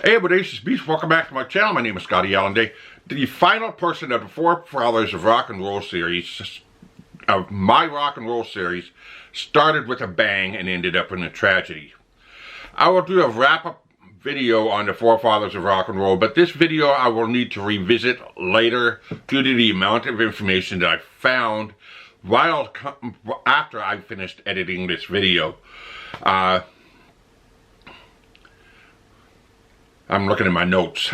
Hey everybody, this is Beast. Welcome back to my channel. My name is ScottyAllenDay. The final person of the Four Fathers of Rock and Roll series, of my rock and roll series, started with a bang and ended up in a tragedy. I will do a wrap-up video on the Four Fathers of Rock and Roll, but this video I will need to revisit later due to the amount of information that I found after I finished editing this video. I'm looking at my notes.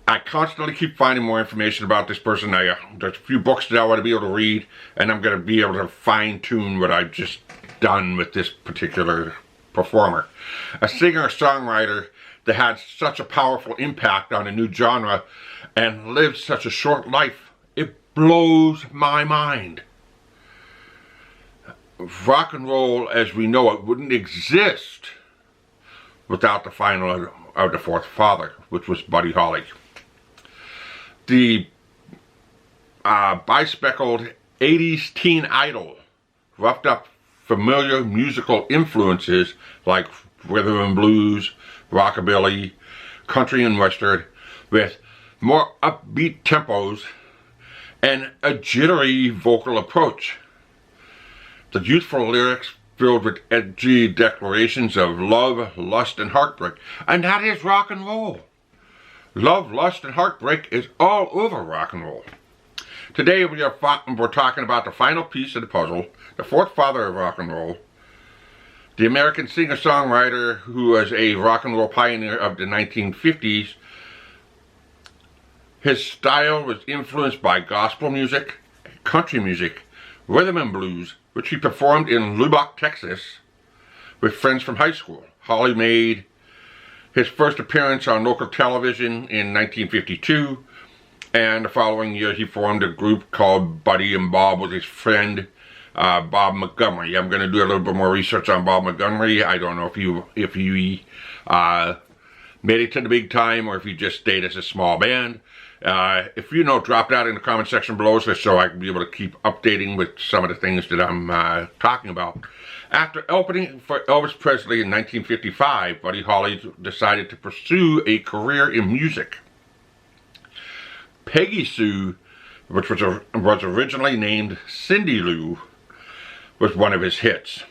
I constantly keep finding more information about this person. There's a few books that I want to be able to read, and I'm going to be able to fine-tune what I've just done with this particular performer. A singer-songwriter that had such a powerful impact on a new genre and lived such a short life. It blows my mind. Rock and roll as we know it wouldn't exist without the final of the fourth father, which was Buddy Holly. The bespectacled 80s teen idol roughed up familiar musical influences like rhythm and blues, rockabilly, country and western, with more upbeat tempos and a jittery vocal approach. The youthful lyrics filled with edgy declarations of love, lust, and heartbreak. And that is rock and roll. Love, lust, and heartbreak is all over rock and roll. Today we're talking about the final piece of the puzzle, the fourth father of rock and roll, the American singer-songwriter who was a rock and roll pioneer of the 1950s. His style was influenced by gospel music, country music, rhythm and blues, which he performed in Lubbock, Texas, with friends from high school. Holly made his first appearance on local television in 1952, and the following year he formed a group called Buddy and Bob with his friend Bob Montgomery. I'm going to do a little bit more research on Bob Montgomery. I don't know if he made it to the big time or if he just stayed as a small band. If you know, drop that in the comment section below so I can be able to keep updating with some of the things that I'm talking about. After opening for Elvis Presley in 1955, Buddy Holly decided to pursue a career in music. Peggy Sue, which was originally named Cindy Lou, was one of his hits.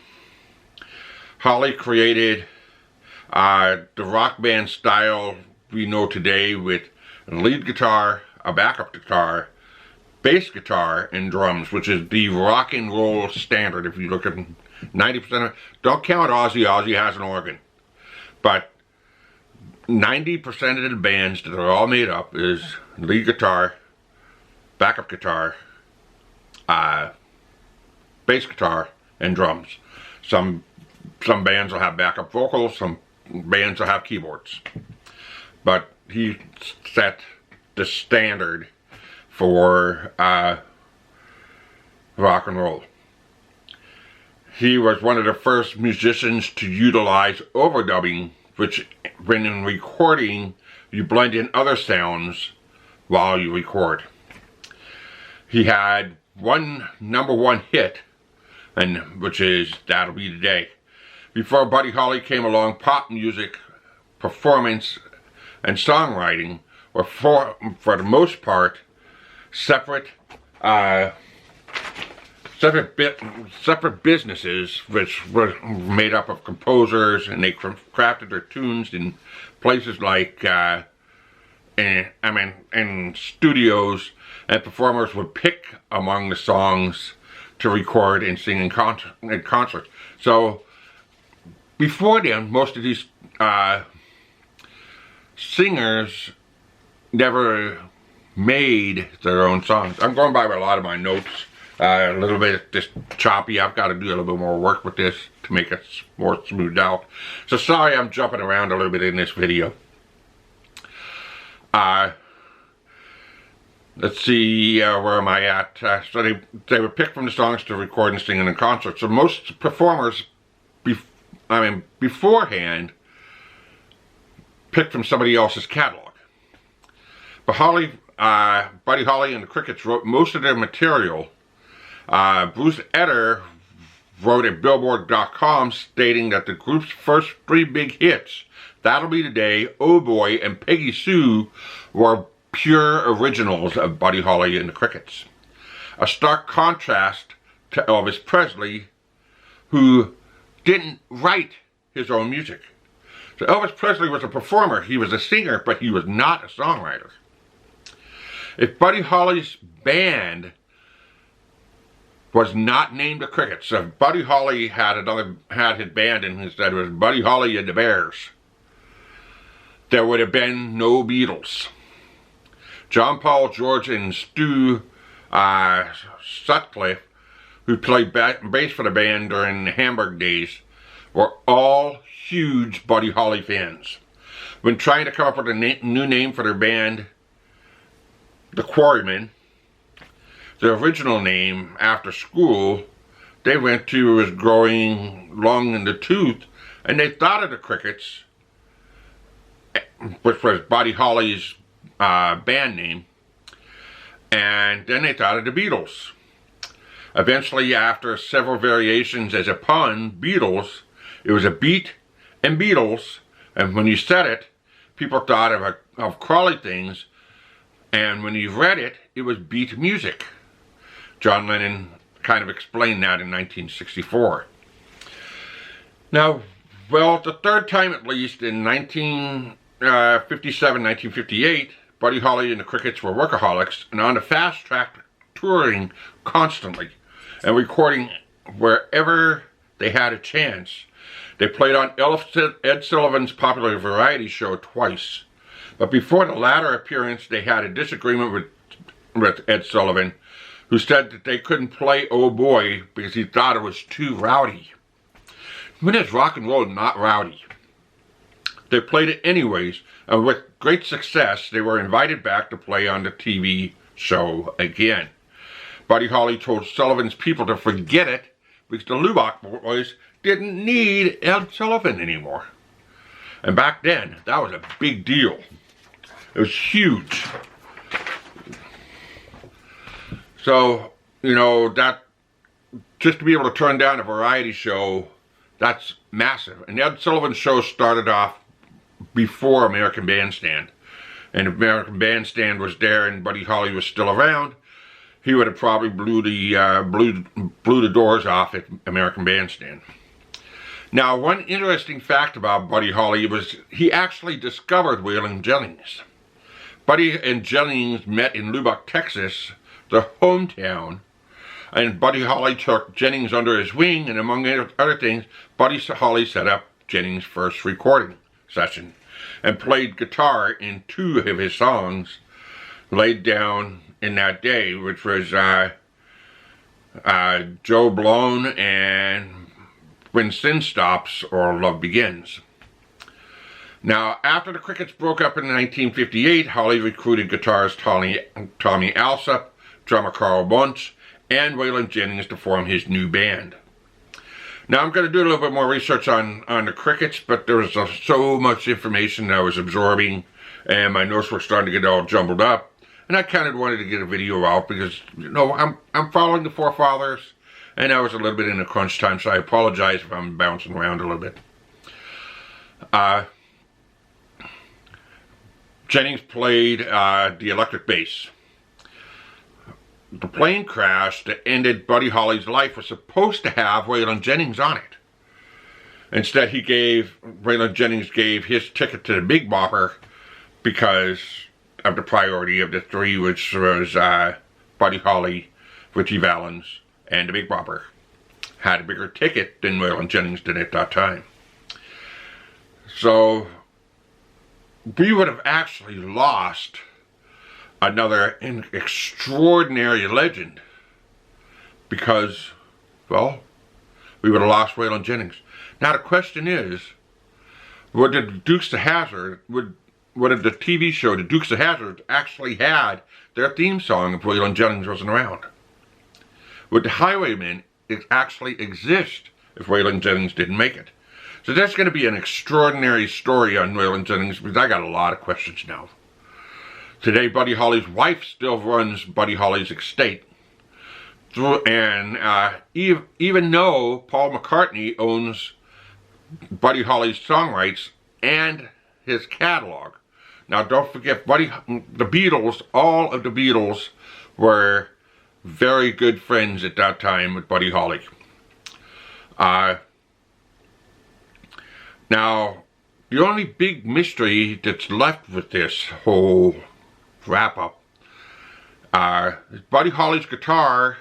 Holly created the rock band style we know today with lead guitar, a backup guitar, bass guitar, and drums, which is the rock and roll standard. If you look at 90% of it, don't count Ozzy. Ozzy has an organ. But 90% of the bands that are all made up is lead guitar, backup guitar, bass guitar, and drums. Some bands will have backup vocals, some bands will have keyboards. But he set the standard for rock and roll. He was one of the first musicians to utilize overdubbing, which when in recording you blend in other sounds while you record. He had one #1 hit, which is That'll Be the Day. Before Buddy Holly came along, pop music, performance, and songwriting were for the most part separate businesses, which were made up of composers, and they crafted their tunes in places like in studios, and performers would pick among the songs to record and sing in concerts. So before then, most of these singers never made their own songs. I'm going by a lot of my notes, a little bit just choppy. I've got to do a little bit more work with this to make it more smoothed out. So sorry I'm jumping around a little bit in this video. Let's see, where am I at? So they were picked from the songs to record and sing in a concert. So most performers, beforehand, picked from somebody else's catalog. But Buddy Holly and the Crickets wrote most of their material. Bruce Eder wrote at Billboard.com stating that the group's first 3 big hits, That'll Be the Day, Oh Boy, and Peggy Sue were pure originals of Buddy Holly and the Crickets. A stark contrast to Elvis Presley, who didn't write his own music. So Elvis Presley was a performer, he was a singer, but he was not a songwriter. If Buddy Holly's band was not named the Crickets, so if Buddy Holly had his band and instead it was Buddy Holly and the Bears, there would have been no Beatles. John Paul, George, and Stu Sutcliffe, who played bass for the band during the Hamburg days, were all huge Buddy Holly fans. When trying to come up with a new name for their band, the Quarrymen, the original name after school they went to was growing long in the tooth, and they thought of the Crickets, which was Buddy Holly's band name, and then they thought of the Beatles. Eventually, after several variations as a pun, Beatles, it was a beat and Beatles, and when you said it, people thought of crawly things, and when you read it, it was beat music. John Lennon kind of explained that in 1964. Now, well, the third time at least, in 1957, 1958, Buddy Holly and the Crickets were workaholics and on the fast track, touring constantly and recording wherever they had a chance. They played on Ed Sullivan's popular variety show twice. But before the latter appearance, they had a disagreement with Ed Sullivan, who said that they couldn't play Oh Boy because he thought it was too rowdy. When is rock and roll not rowdy? They played it anyways, and with great success, they were invited back to play on the TV show again. Buddy Holly told Sullivan's people to forget it because the Lubbock boys didn't need Ed Sullivan anymore. And back then, that was a big deal. It was huge. So, you know, that just to be able to turn down a variety show, that's massive. And Ed Sullivan's show started off before American Bandstand. And if American Bandstand was there and Buddy Holly was still around, he would have probably blew the doors off at American Bandstand. Now, one interesting fact about Buddy Holly was he actually discovered Waylon Jennings. Buddy and Jennings met in Lubbock, Texas, their hometown, and Buddy Holly took Jennings under his wing, and among other things, Buddy Holly set up Jennings' first recording session and played guitar in 2 of his songs laid down in that day, which was Joe Blown and When Sin Stops or Love Begins. Now, after the Crickets broke up in 1958, Holly recruited guitarist Tommy Alsop, drummer Carl Bunch, and Waylon Jennings to form his new band. Now, I'm going to do a little bit more research on the Crickets, but there was so much information that I was absorbing, and my notes were starting to get all jumbled up, and I kind of wanted to get a video out because, you know, I'm following the forefathers, and I was a little bit in a crunch time, so I apologize if I'm bouncing around a little bit. Jennings played the electric bass. The plane crash that ended Buddy Holly's life was supposed to have Waylon Jennings on it. Instead, Waylon Jennings gave his ticket to the Big Bopper because of the priority of the 3, which was Buddy Holly, Ritchie Valens, and the Big Bopper. Had a bigger ticket than Waylon Jennings did at that time. So, we would have actually lost another extraordinary legend because, well, we would have lost Waylon Jennings. Now the question is, would the Dukes of Hazzard, would the TV show, the Dukes of Hazzard, actually had their theme song if Waylon Jennings wasn't around? Would the Highwaymen actually exist if Waylon Jennings didn't make it? So that's going to be an extraordinary story on Waylon Jennings because I got a lot of questions now. Today, Buddy Holly's wife still runs Buddy Holly's estate. And even though Paul McCartney owns Buddy Holly's song rights and his catalog. Now don't forget, the Beatles, all of the Beatles were very good friends at that time with Buddy Holly. Now, the only big mystery that's left with this whole wrap-up is Buddy Holly's guitar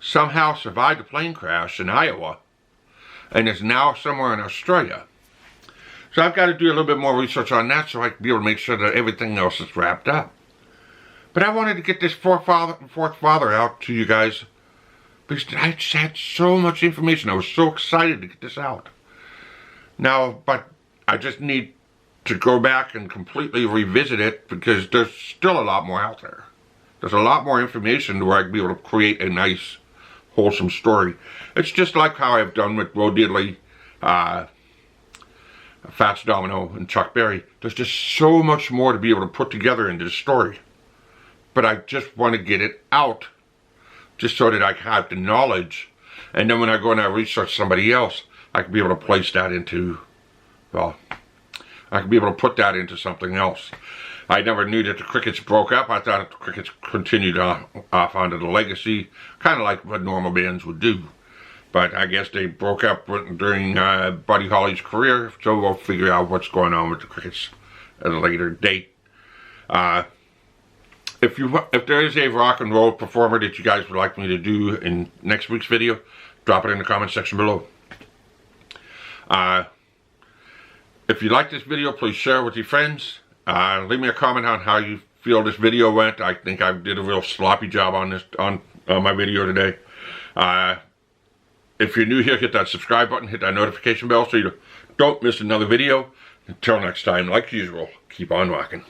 somehow survived a plane crash in Iowa and is now somewhere in Australia. So I've got to do a little bit more research on that so I can be able to make sure that everything else is wrapped up. But I wanted to get this fourth father out to you guys because I just had so much information. I was so excited to get this out. Now, but I just need to go back and completely revisit it because there's still a lot more out there. There's a lot more information where I can be able to create a nice, wholesome story. It's just like how I've done with Bo Diddley, Fats Domino, and Chuck Berry. There's just so much more to be able to put together into the story. But I just want to get it out just so that I have the knowledge. And then when I go and I research somebody else, I can be able to place that into, well, I can be able to put that into something else. I never knew that the Crickets broke up. I thought the Crickets continued off onto the legacy, kind of like what normal bands would do. But I guess they broke up during Buddy Holly's career, so we'll figure out what's going on with the Crickets at a later date. If there is a rock and roll performer that you guys would like me to do in next week's video, drop it in the comment section below. If you like this video, please share it with your friends. Leave me a comment on how you feel this video went. I think I did a real sloppy job on this on my video today. If you're new here, hit that subscribe button, hit that notification bell so you don't miss another video. Until next time, like usual, keep on rocking.